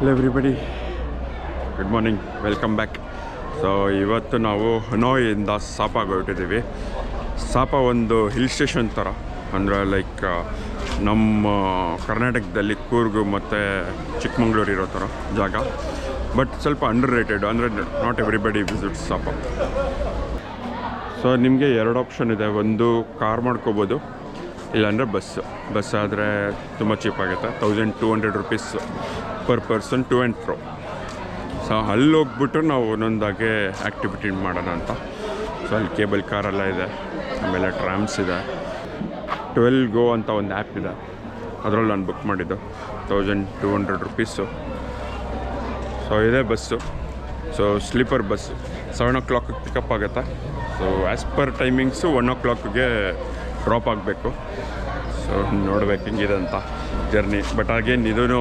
Hello everybody, good morning, welcome back. So ಇವತ್ತು ನಾವು ಹನೋಯಿಂದ ಸಾಪಾಗೆ ಹೊರಟಿದ್ದೀವಿ. ಸಾಪಾ ಒಂದು ಹಿಲ್ ಸ್ಟೇಷನ್ ಥರ, ಅಂದರೆ ಲೈಕ್ ನಮ್ಮ ಕರ್ನಾಟಕದಲ್ಲಿ ಕೂರ್ಗು ಮತ್ತು ಚಿಕ್ಕಮಂಗ್ಳೂರು ಇರೋ ಥರ ಜಾಗ. ಬಟ್ ಸ್ವಲ್ಪ ಅಂಡರ್ ರೇಟೆಡ್, ಅಂದರೆ ನಾಟ್ ಎವ್ರಿಬಡಿ ವಿಸಿಟ್ಸ್ ಸಾಪಾ. ಸೊ ನಿಮಗೆ ಎರಡು ಆಪ್ಷನ್ ಇದೆ. ಒಂದು ಕಾರ್ ಮಾಡ್ಕೋಬೋದು, ಇಲ್ಲಾಂದರೆ ಬಸ್ ಆದರೆ ತುಂಬ ಚೀಪಾಗುತ್ತೆ. 1200 rupees per person to and fro. So ಅಲ್ಲಿ ಹೋಗ್ಬಿಟ್ಟು ನಾವು ಒಂದೊಂದಾಗೆ ಆ್ಯಕ್ಟಿವಿಟಿ ಮಾಡೋಣ ಅಂತ. ಸೊ ಅಲ್ಲಿ ಕೇಬಲ್ ಕಾರೆಲ್ಲ ಇದೆ, ಆಮೇಲೆ ಟ್ರಾಮ್ಸ್ ಇದೆ. 12 Go ಅಂತ ಒಂದು ಆ್ಯಪ್ ಇದೆ, ಅದರಲ್ಲಿ ನಾನು ಬುಕ್ ಮಾಡಿದ್ದು 1200 rupees. ಸೊ ಇದೇ bus. So sleeper bus 7 o'clock pickup ಆಗುತ್ತೆ. So as per timings 1 o'clock drop ಆಗಬೇಕು. ಸೊ ನೋಡ್ಬೇಕು ಹಿಂಗಿದೆ ಅಂತ ಜರ್ನಿ. ಬಟ್ ಆಗೇನು ಇದೂ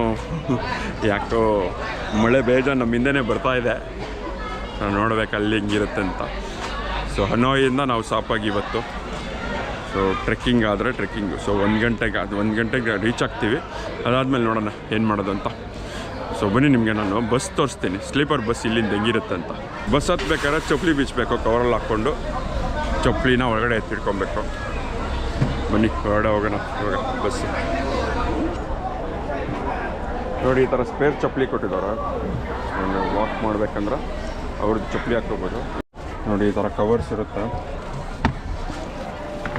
ಯಾಕೋ ಮಳೆ ಬೇಜಾರು ನಮ್ಮ ಹಿಂದೆನೇ ಬರ್ತಾಯಿದೆ. ನಾವು ನೋಡ್ಬೇಕು ಅಲ್ಲಿ ಹಿಂಗಿರುತ್ತೆ ಅಂತ. ಸೊ ಹನೋಯಿಂದ ನಾವು ಸಾಪಾಗಿ ಇವತ್ತು. ಸೊ ಟ್ರೆಕ್ಕಿಂಗ್ ಆದರೆ ಟ್ರೆಕ್ಕಿಂಗು. ಸೊ 1 ಗಂಟೆಗೆ ರೀಚ್ ಆಗ್ತೀವಿ. ಅದಾದಮೇಲೆ ನೋಡೋಣ ಏನು ಮಾಡೋದು ಅಂತ. ಸೊ ಬನ್ನಿ, ನಿಮಗೆ ನಾನು ಬಸ್ ತೋರಿಸ್ತೀನಿ, ಸ್ಲೀಪರ್ ಬಸ್ ಇಲ್ಲಿಂದ ಹೆಂಗಿರುತ್ತೆ ಅಂತ. ಬಸ್ ಹತ್ಬೇಕಾದ್ರೆ ಚಪ್ಪಲಿ ಬೀಚಬೇಕು, ಕವರಲ್ಲಿ ಹಾಕ್ಕೊಂಡು ಚಪ್ಪಲಿನ ಒಳಗಡೆ ಎತ್ತಿಡ್ಕೊಬೇಕು. ಬನ್ನಿ ಹೊರಗಡೆ ಹೋಗೋಣ. ಇವಾಗ ಬಸ್ಸು ನೋಡಿ, ಈ ಥರ ಸ್ಪೇರ್ ಚಪ್ಪಲಿ ಕೊಟ್ಟಿದ್ದಾರೆ. ವಾಕ್ ಮಾಡ್ಬೇಕಂದ್ರೆ ಅವ್ರದ್ದು ಚಪ್ಪಲಿ ಹಾಕ್ಕೋಬೋದು. ನೋಡಿ, ಈ ಥರ ಕವರ್ಸ್ ಇರುತ್ತೆ.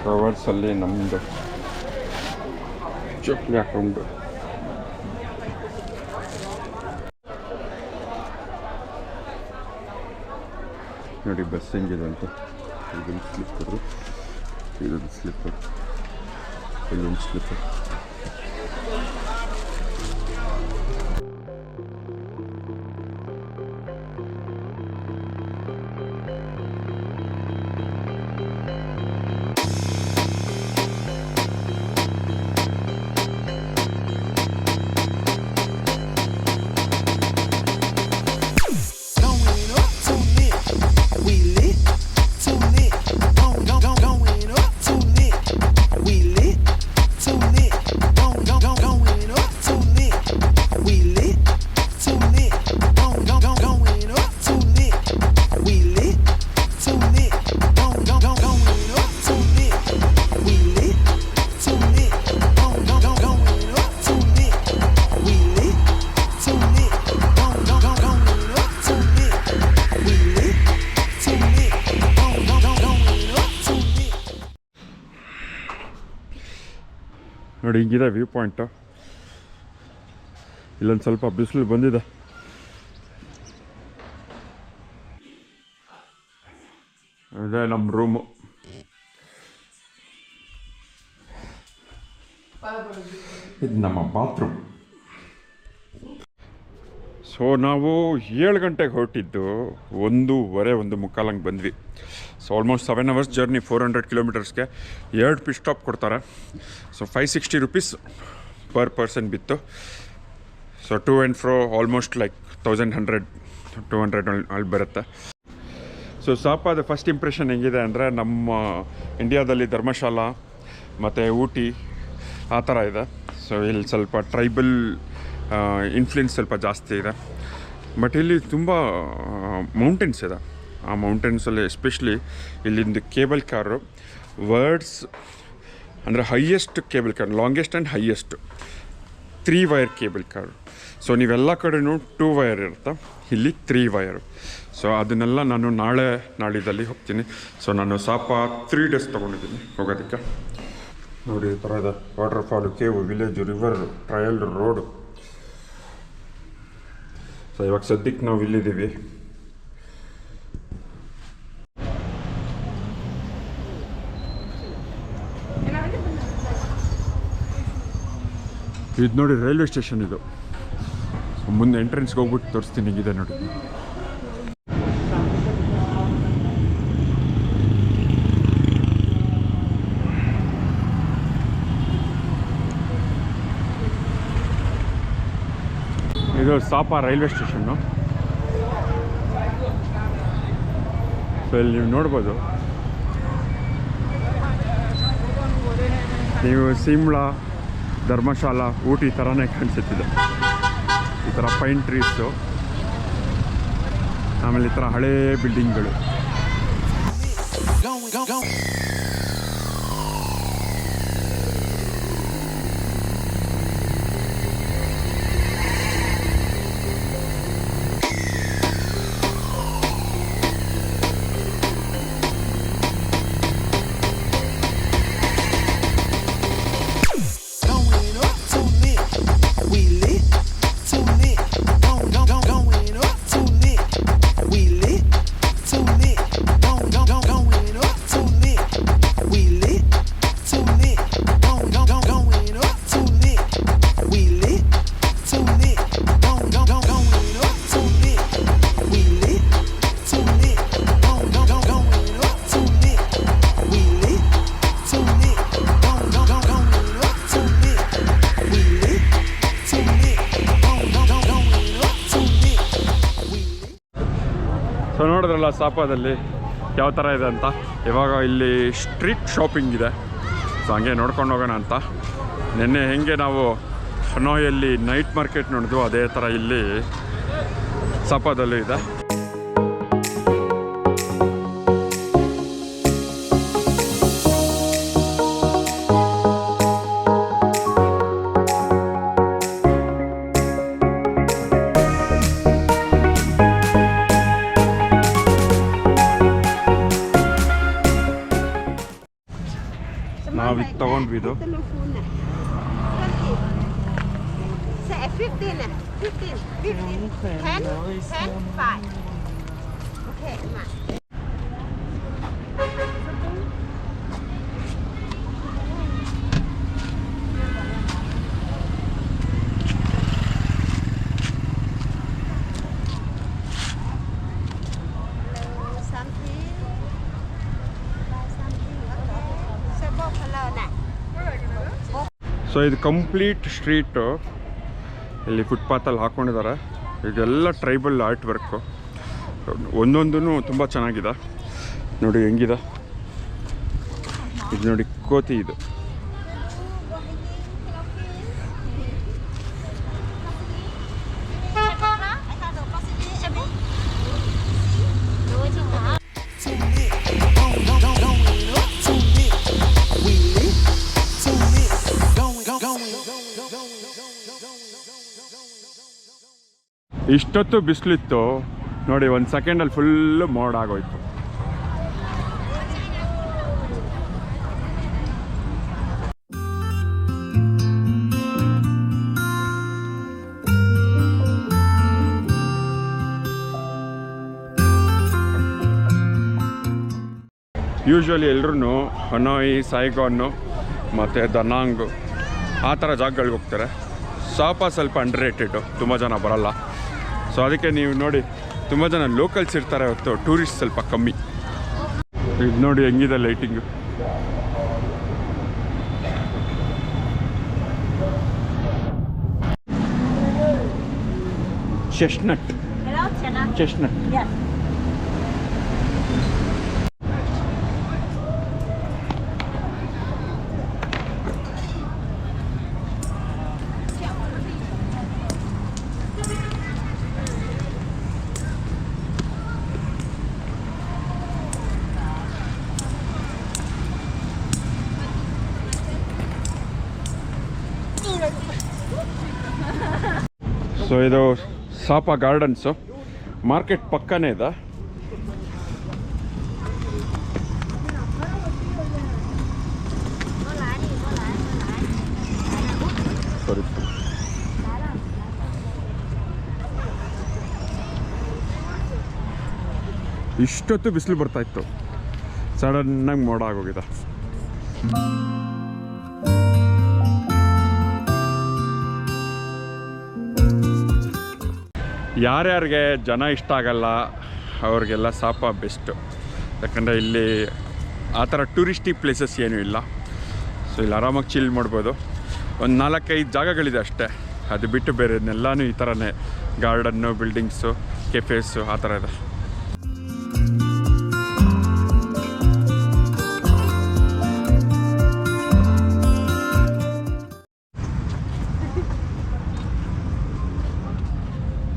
ಕವರ್ಸಲ್ಲಿ ನಮ್ಮದು ಚಪ್ಪಲಿ ಹಾಕ್ಕೊಂಡು ನೋಡಿ ಬಸ್ ಹೆಂಗಿದೆ ಅಂತ. ಇದೊಂದು ಸ್ಲಿಪ್ಪರು, ಇದೊಂದು ಸ್ಲಿಪ್ಪರ್, ಇಲ್ಲೊಂದು ಸ್ಲಿಪ್ಪರ್. ನೋಡಿ, ಹಿಂಗಿದೆ ವ್ಯೂ ಪಾಯಿಂಟು. ಇಲ್ಲೊಂದು ಸ್ವಲ್ಪ ಬಿಸಿಲು ಬಂದಿದೆ. ಇದೇ ನಮ್ಮ ರೂಮು. ಇದು ನಮ್ಮ ಬಾತ್ರೂಮ್. ಸೊ ನಾವು 7 ಗಂಟೆಗೆ ಹೊರಟಿದ್ದು 1:15 ಬಂದ್ವಿ. ಸೊ ಆಲ್ಮೋಸ್ಟ್ 7 hours ಜರ್ನಿ, 400 kilometersಗೆ 2 ಪಿಟ್ ಸ್ಟಾಪ್ ಕೊಡ್ತಾರೆ. ಸೊ 560 rupees ಪರ್ ಪರ್ಸನ್ ಬಿತ್ತು. So to and fro almost like 1100-200 ಅಲ್ಲಿ ಬರುತ್ತೆ. ಸೊ ಸಾಪಾದ ಫಸ್ಟ್ ಇಂಪ್ರೆಷನ್ ಹೆಂಗಿದೆ ಅಂದರೆ, ನಮ್ಮ ಇಂಡಿಯಾದಲ್ಲಿ ಧರ್ಮಶಾಲಾ ಮತ್ತು ಊಟಿ ಆ ಥರ ಇದೆ. ಸೊ ಇಲ್ಲಿ ಸ್ವಲ್ಪ ಟ್ರೈಬಲ್ ಇನ್ಫ್ಲುಯೆನ್ಸ್ ಸ್ವಲ್ಪ ಜಾಸ್ತಿ ಇದೆ. ಬಟ್ ಇಲ್ಲಿ ತುಂಬ ಮೌಂಟೇನ್ಸ್ ಇದೆ. ಆ ಮೌಂಟೇನ್ಸಲ್ಲಿ ಎಸ್ಪೆಷಲಿ ಇಲ್ಲಿಂದು ಕೇಬಲ್ ಕಾರು ವರ್ಡ್ಸ್ ಅಂದರೆ highest cable car, longest and highest 3 wire cable car. So ನೀವೆಲ್ಲ ಕಡೆಯೂ 2 wire ಇರುತ್ತೆ, ಇಲ್ಲಿ 3 wire. ಸೊ ಅದನ್ನೆಲ್ಲ ನಾನು ನಾಳಿದ್ದಲ್ಲಿ ಹೋಗ್ತೀನಿ. ಸೊ ನಾನು ಸಾಪಾ 3 days ತೊಗೊಂಡಿದ್ದೀನಿ ಹೋಗೋದಕ್ಕೆ. ನೋಡಿ, ಈ ಥರ ಇದೆ. Waterfall, cave, village, river, trail road. So ಇವಾಗ ಸದ್ಯಕ್ಕೆ ನಾವು ಇಲ್ಲಿದ್ದೀವಿ. ಇದು ನೋಡಿ ರೈಲ್ವೆ ಸ್ಟೇಷನ್ ಇದು. ಮುಂದೆ ಎಂಟ್ರೆನ್ಸ್ಗೆ ಹೋಗ್ಬಿಟ್ಟು ತೋರಿಸ್ತೀನಿ, ಇದೆ ನೋಡಿ. ಇದು ಸಾಪಾ ರೈಲ್ವೆ ಸ್ಟೇಷನ್ನು. ಸೊ ಇಲ್ಲಿ ನೀವು ನೋಡ್ಬೋದು, ನೀವು ಸಿಮ್ಲಾ, ಧರ್ಮಶಾಲಾ, ಊಟಿ ಥರನೇ ಕಾಣಿಸುತ್ತಿದೆ. ಈ ಥರ ಪೈನ್ ಟ್ರೀಸು, ಆಮೇಲೆ ಈ ಥರ ಹಳೇ ಬಿಲ್ಡಿಂಗ್ಗಳು. ಸೊ ನೋಡಿದ್ರಲ್ಲ ಸಾಪಾದಲ್ಲಿ ಯಾವ ಥರ ಇದೆ ಅಂತ. ಇವಾಗ ಇಲ್ಲಿ ಸ್ಟ್ರೀಟ್ ಶಾಪಿಂಗ್ ಇದೆ, ಸೊ ಹಂಗೆ ನೋಡ್ಕೊಂಡು ಹೋಗೋಣ ಅಂತ. ನಿನ್ನೆ ಹೆಂಗೆ ನಾವು ಹನೋಯಲ್ಲಿ ನೈಟ್ ಮಾರ್ಕೆಟ್ ನೋಡಿದ್ವು, ಅದೇ ಥರ ಇಲ್ಲಿ ಸಾಪಾದಲ್ಲೂ ಇದೆ. ನಾವು ಇದು ತಗೊಂಡ್ವಿ. ಇದು 15. Okay, come on. ಸೊ ಇದು ಕಂಪ್ಲೀಟ್ ಸ್ಟ್ರೀಟು, ಇಲ್ಲಿ ಫುಟ್ಪಾತಲ್ಲಿ ಹಾಕ್ಕೊಂಡಿದ್ದಾರೆ. ಇದೆಲ್ಲ ಟ್ರೈಬಲ್ ಆರ್ಟ್ ವರ್ಕು, ಒಂದೊಂದೂ ತುಂಬ ಚೆನ್ನಾಗಿದೆ. ನೋಡಿ ಹೆಂಗಿದೆ ಇದು, ನೋಡಿ ಕೋತಿ ಇದು. ಇಷ್ಟೊತ್ತು ಬಿಸಿಲಿತ್ತು ನೋಡಿ, ಒಂದು ಸೆಕೆಂಡಲ್ಲಿ ಫುಲ್ಲು ಮೋಡ ಆಗೋಯ್ತು. ಯೂಶ್ವಲಿ ಎಲ್ಲರೂ ಹನೋಯ್, ಸೈಗಾನು ಮತ್ತು ದನಾಂಗು ಆ ಥರ ಜಾಗಗಳಿಗೆ ಹೋಗ್ತಾರೆ. ಸಾಪಾ ಸ್ವಲ್ಪ ಅಂಡರ್ ರೇಟೆಡು, ತುಂಬ ಜನ ಬರಲ್ಲ. ಸೊ ಅದಕ್ಕೆ ನೀವು ನೋಡಿ, ತುಂಬ ಜನ ಲೋಕಲ್ಸ್ ಇರ್ತಾರೆ ಹೊತ್ತು, ಟೂರಿಸ್ಟ್ ಸ್ವಲ್ಪ ಕಮ್ಮಿ. ಇದು ನೋಡಿ ಹೆಂಗಿದೆ ಲೈಟಿಂಗು. ಚೆಸ್ಟ್ನಟ್. ಚೆಸ್ಟ್ನಟ್. ಸೊ ಇದು ಸಾಪಾ ಗಾರ್ಡನ್ಸು, ಮಾರ್ಕೆಟ್ ಪಕ್ಕನೇ ಇದೆ. ಸರಿ, ಇಷ್ಟೊತ್ತು ಬಿಸಿಲು ಬರ್ತಾಯಿತ್ತು, ಸಡನ್ನಾಗಿ ಮೋಡ ಆಗೋಗಿದೆ. ಯಾರ್ಯಾರಿಗೆ ಜನ ಇಷ್ಟ ಆಗಲ್ಲ ಅವ್ರಿಗೆಲ್ಲ ಸಾಪಾ ಬೆಸ್ಟು. ಯಾಕಂದರೆ ಇಲ್ಲಿ ಆ ಥರ ಟೂರಿಸ್ಟಿಕ್ ಪ್ಲೇಸಸ್ ಏನೂ ಇಲ್ಲ. ಸೊ ಇಲ್ಲಿ ಆರಾಮಾಗಿ ಚಿಲ್ ಮಾಡ್ಬೋದು. ಒಂದು 4-5 ಜಾಗಗಳಿದೆ ಅಷ್ಟೇ, ಅದು ಬಿಟ್ಟು ಬೇರೆನೆಲ್ಲನೂ ಈ ಥರನೇ ಗಾರ್ಡನ್ನು, ಬಿಲ್ಡಿಂಗ್ಸು, ಕೆಫೇಸು ಆ ಥರ ಇದೆ.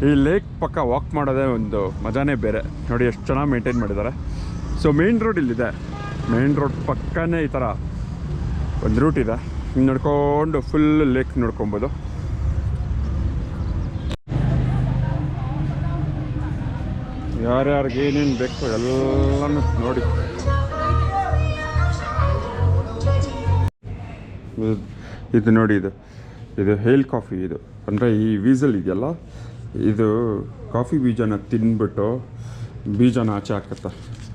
ಈ ಲೇಕ್ ಪಕ್ಕ ವಾಕ್ ಮಾಡೋದೇ ಒಂದು ಮಜಾನೇ ಬೇರೆ. ನೋಡಿ ಎಷ್ಟು ಚೆನ್ನಾಗಿ ಮೇಂಟೈನ್ ಮಾಡಿದ್ದಾರೆ. ಸೊ ಮೇನ್ ರೋಡ್ ಇಲ್ಲಿದೆ, ಮೇನ್ ರೋಡ್ ಪಕ್ಕನೇ ಈ ಥರ ಒಂದು ರೂಟ್ ಇದೆ, ಹಿಂಗೆ ನಡ್ಕೊಂಡು ಫುಲ್ ಲೇಕ್ ನೋಡ್ಕೊಬೋದು. ಯಾರ್ಯಾರಿಗೆ ಏನೇನು ಬೇಕು ಎಲ್ಲನೂ ನೋಡಿ. ಇದು ನೋಡಿ, ಇದು ಹೇಲ್ ಕಾಫಿ. ಇದು ಅಂದರೆ ಈ ವೀಸಲ್ ಇದೆಯಲ್ಲ, ಇದು ಕಾಫಿ ಬೀಜನ ತಿಂದ್ಬಿಟ್ಟು ಬೀಜನ ಆಚೆ ಹಾಕತ್ತೆ,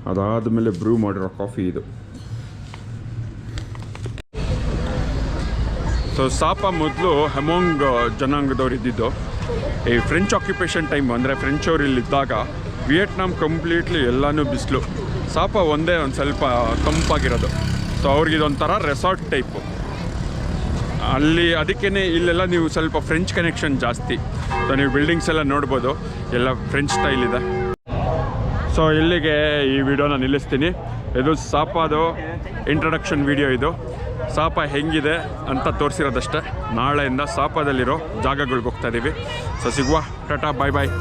ಅದಾದಮೇಲೆ ಬ್ರೂ ಮಾಡಿರೋ ಕಾಫಿ ಇದು. ಸೊ ಸಾಪಾ ಮೊದಲು ಹೆಮೋಂಗ್ ಜನಾಂಗದವ್ರು ಇದ್ದಿದ್ದು. ಈ ಫ್ರೆಂಚ್ ಆಕ್ಯುಪೇಷನ್ ಟೈಮ್ ಅಂದರೆ ಫ್ರೆಂಚ್ ಅವ್ರು ಇಲ್ಲಿದ್ದಾಗ ವಿಯೆಟ್ನಾಂ ಕಂಪ್ಲೀಟ್ಲಿ ಎಲ್ಲನೂ ಬಿಸಿಲು, ಸಾಪಾ ಒಂದೇ ಒಂದು ಸ್ವಲ್ಪ ತಂಪಾಗಿರೋದು. ಸೊ ಅವ್ರಿಗೆ ಇದೊಂಥರ ರೆಸಾರ್ಟ್ ಟೈಪು ಅಲ್ಲಿ. ಅದಕ್ಕೇ ಇಲ್ಲೆಲ್ಲ ನೀವು ಸ್ವಲ್ಪ ಫ್ರೆಂಚ್ ಕನೆಕ್ಷನ್ ಜಾಸ್ತಿ. ಸೊ ನೀವು ಬಿಲ್ಡಿಂಗ್ಸ್ ಎಲ್ಲ ನೋಡ್ಬೋದು, ಎಲ್ಲ ಫ್ರೆಂಚ್ ಸ್ಟೈಲ್ ಇದೆ. ಸೊ ಇಲ್ಲಿಗೆ ಈ ವಿಡಿಯೋನ ನಿಲ್ಲಿಸ್ತೀನಿ. ಇದು ಸಾಪಾದು ಇಂಟ್ರಡಕ್ಷನ್ ವಿಡಿಯೋ. ಇದು ಸಾಪಾ ಹೆಂಗಿದೆ ಅಂತ ತೋರಿಸಿರೋದಷ್ಟೇ. ನಾಳೆಯಿಂದ ಸಾಪಾದಲ್ಲಿರೋ ಜಾಗಗಳಿಗೆ ಹೋಗ್ತಾ ಇದ್ದೀವಿ. ಸೊ ಸಿಗುವ, ಟಾಟಾ, ಬಾಯ್ ಬಾಯ್.